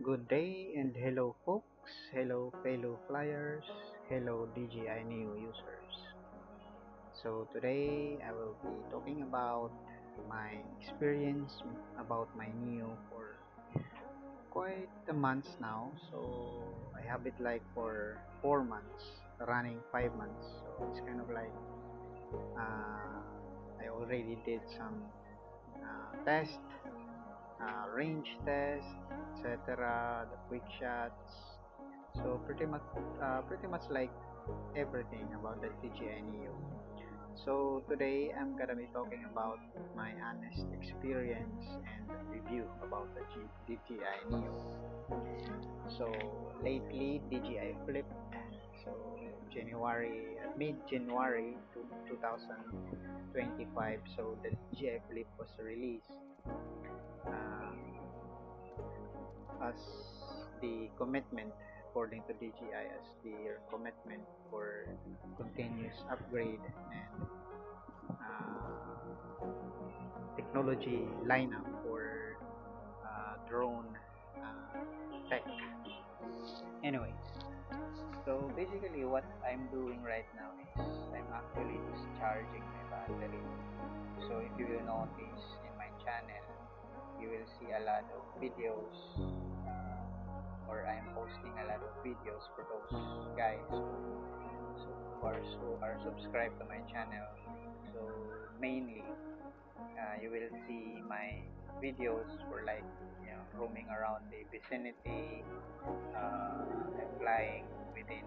Good day and hello folks, hello fellow flyers, hello DJI Neo users. So today I will be talking about my experience about my Neo for quite a months now. So I have it like for 4 months, running 5 months. So it's kind of like I already did some test, range test, etc. The quick shots. So pretty much like everything about the DJI Neo. So today I'm gonna be talking about my honest experience and review about the DJI Neo. So lately DJI flipped. So mid-January to 2025. So the DJI Flip was released as the commitment according to DJI as their commitment for continuous upgrade and technology lineup for drone tech. Anyways, so basically what I'm doing right now is I'm actually discharging my battery. So if you will notice in my channel, you will see a lot of videos or I'm posting a lot of videos for those guys who are subscribed to my channel. So mainly you will see my videos for like roaming around the vicinity, flying within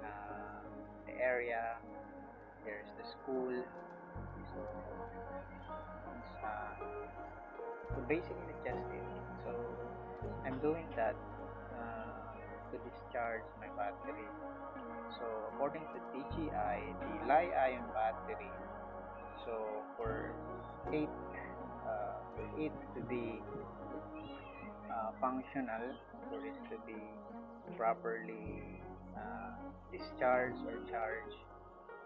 uh, the area. There's the school. So so basically just it. So I'm doing that to discharge my battery. So according to DJI, the Li-ion battery. So for it it to be functional, for it to be properly discharged or charged,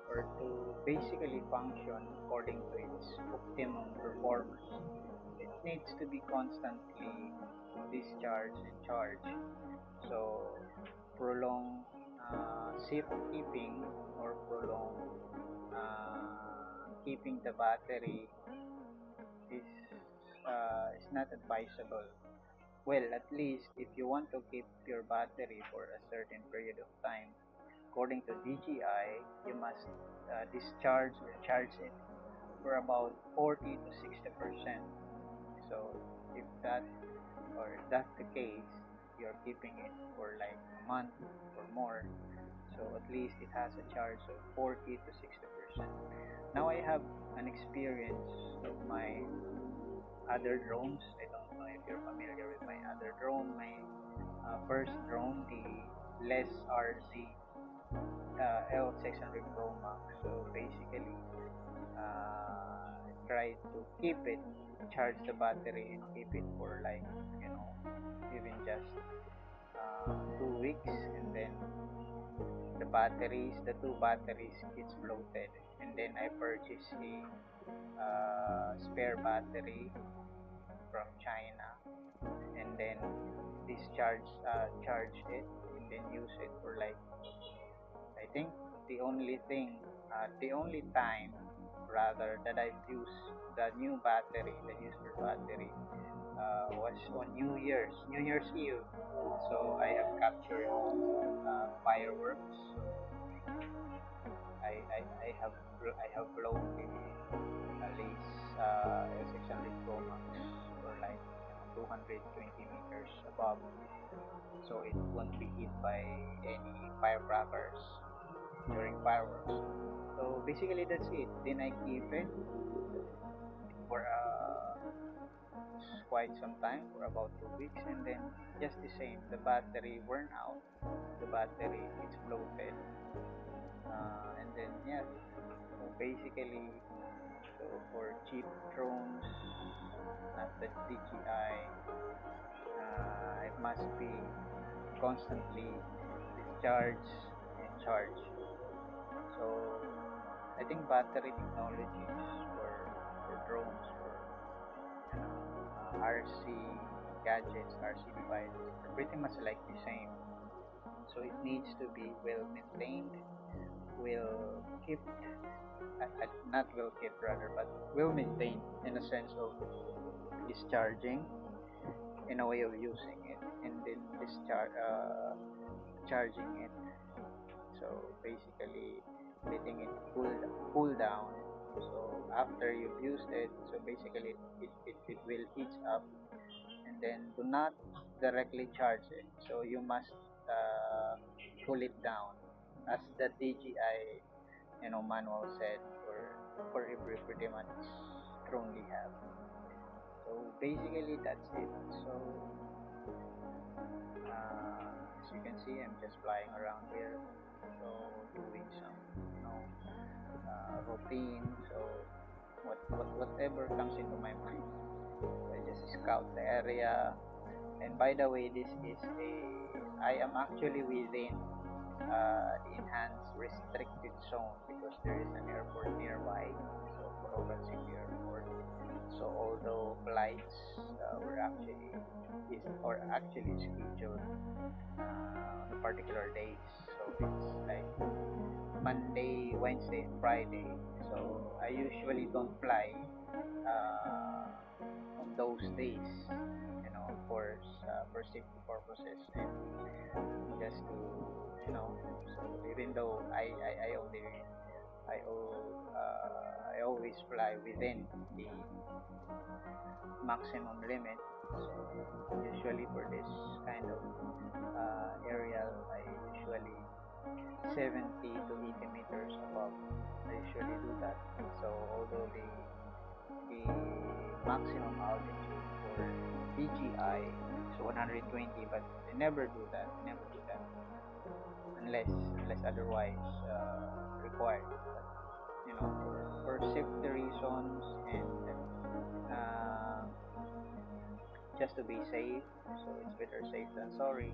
or to basically function according to its optimum performance, it needs to be constantly discharged and charged. So prolonged safekeeping or prolonged keeping the battery is not advisable. Well, at least if you want to keep your battery for a certain period of time, according to DJI, you must discharge or charge it for about 40 to 60%. So if that or if that's the case, you're keeping it for like a month or more. So at least it has a charge of 40 to 60%. Now I have an experience of my other drones. I don't know if you're familiar with my other drone. My first drone, the Les RZ L600 Pro Max. So basically, I try to keep it, charge the battery, and keep it for like even just 2 weeks, and then the two batteries gets bloated, and then I purchase a spare battery from China, and then charge it, and then use it for like I think the only time rather that I've used the new battery, the user battery, was on New Year's Eve. So I have captured fireworks. So I have blown the at least S600 Pro Max for like 220 meters above, so it won't be hit by any firecrackers during fireworks. So basically that's it. Then I keep it for quite some time, for about 2 weeks, and then just the same, the battery worn out, the battery exploded, and then yeah. So basically, so for cheap drones, not the DJI, it must be constantly discharged and charged. So I think battery technologies for drones, for RC, gadgets, RC devices are pretty much like the same. So it needs to be well maintained, will keep, not will keep rather, but will maintain in a sense of discharging in a way of using it, and then charging it. So basically letting it cool down. So after you've used it, so basically it will heat up, and then do not directly charge it. So you must cool it down, as the DJI manual said, for every pretty much strongly have. So basically that's it. So as you can see, I'm just flying around here, so doing some routine. So whatever comes into my mind, so I just scout the area. And by the way, I am actually within the enhanced restricted zone because there is an airport nearby, so Boroban City Airport. So although flights were actually scheduled on a particular days, so it's like Monday, Wednesday, and Friday. So I usually don't fly on those days, of course, for safety purposes and just to, so even though I always fly within the maximum limit. So usually for this kind of aerial, I usually 70 to 80 meters above. I usually do that. So although the maximum altitude for DJI is 120, but they never do that. They never do that unless otherwise required. But, for safety reasons and uh, just to be safe, so it's better safe than sorry.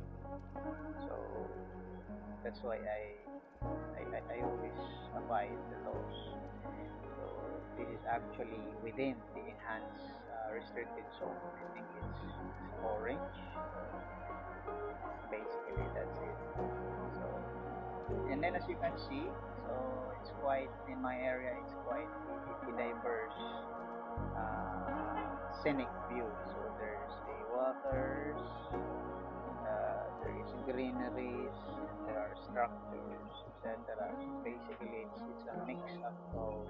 So that's why I always abide the laws. So this is actually within the enhanced restricted zone. I think it's orange. Basically, that's it. So, and then as you can see, so it's quite in my area. It's quite a diverse scenic view. So there's the waters, there is greeneries, there are structures, etc. So basically, it's a mix up of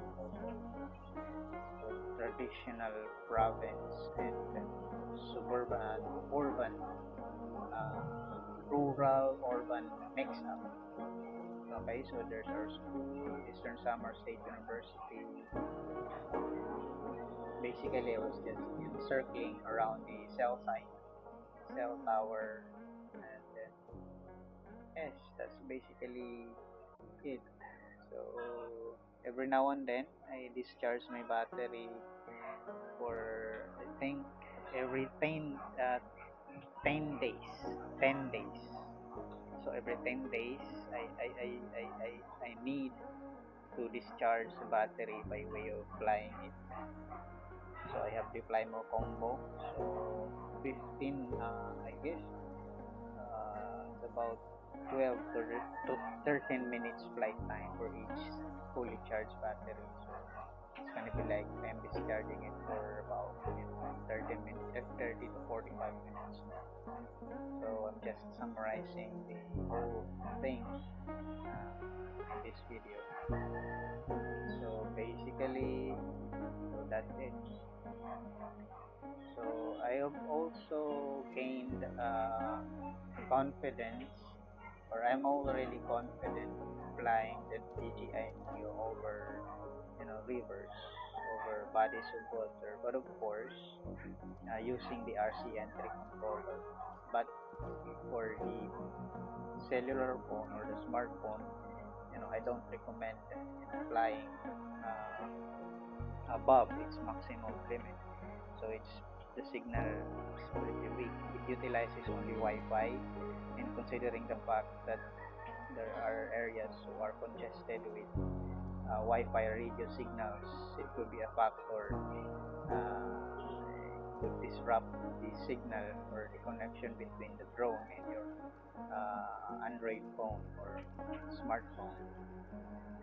traditional province and suburban, urban, rural, urban mix up. Okay, so there's our school, Eastern Samar State University. Basically, I was just circling around the cell site, cell tower, and then yes, that's basically it. So every now and then, I discharge my battery for I think every 10 days. 10 days. So every 10 days, I need to discharge the battery by way of flying it. So I have the Flymo combo. So 15, I guess, it's about 12 to 13 minutes flight time for each fully charged battery. So it's gonna be like I'm discharging it for about 30 minutes, 30 to 45 minutes. So I'm just summarizing the whole thing in this video. So basically, so that's it. So I have also gained confidence, or I'm already confident flying the DJI Neo over, rivers, over bodies of water. But of course, using the RC entry controller. But for the cellular phone or the smartphone, I don't recommend flying above its maximum limit. So the signal is pretty weak. It utilizes only Wi-Fi, and considering the fact that there are areas who are congested with Wi-Fi radio signals, it could be a factor could disrupt the signal or the connection between the drone and your Android phone or smartphone.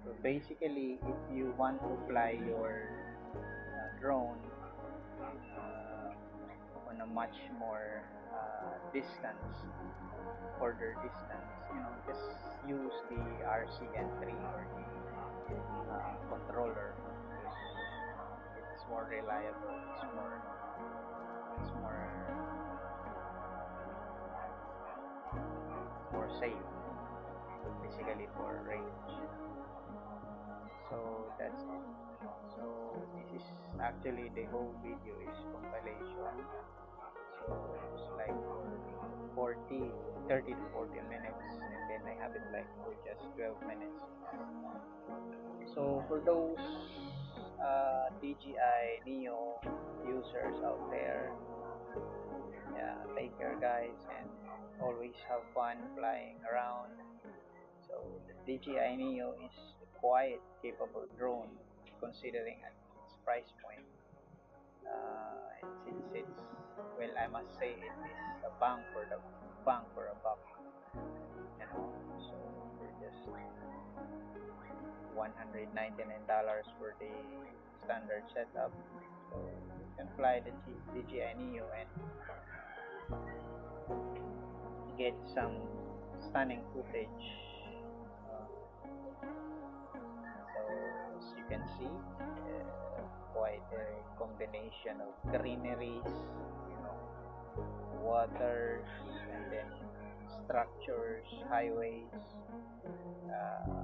So basically, if you want to fly your drone on a much more distance, further distance, just use the RCN3 or the controller, because it's more reliable, it's more safe, basically for range. So that's it. So this is actually the whole video is compilation. So it's like for 30 to 40 minutes, and then I have it like for just 12 minutes. So for those DJI Neo users out there, yeah, take care guys, and always have fun flying around. So the DJI Neo is a quite capable drone considering at its price point. And since it's, well, I must say it is a bang for a buck, So for just $199 for the standard setup, so you can fly the DJI Neo and get some stunning footage. So as you can see, quite a combination of greeneries, waters, and then structures, highways,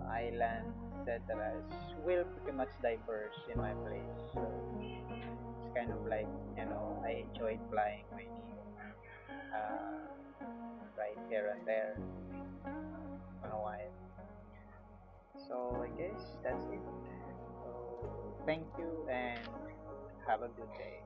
islands, etc. It's well pretty much diverse in my place. So it's kind of like, I enjoyed flying my Neo right here and there on a while. So I guess that's it. So thank you and have a good day.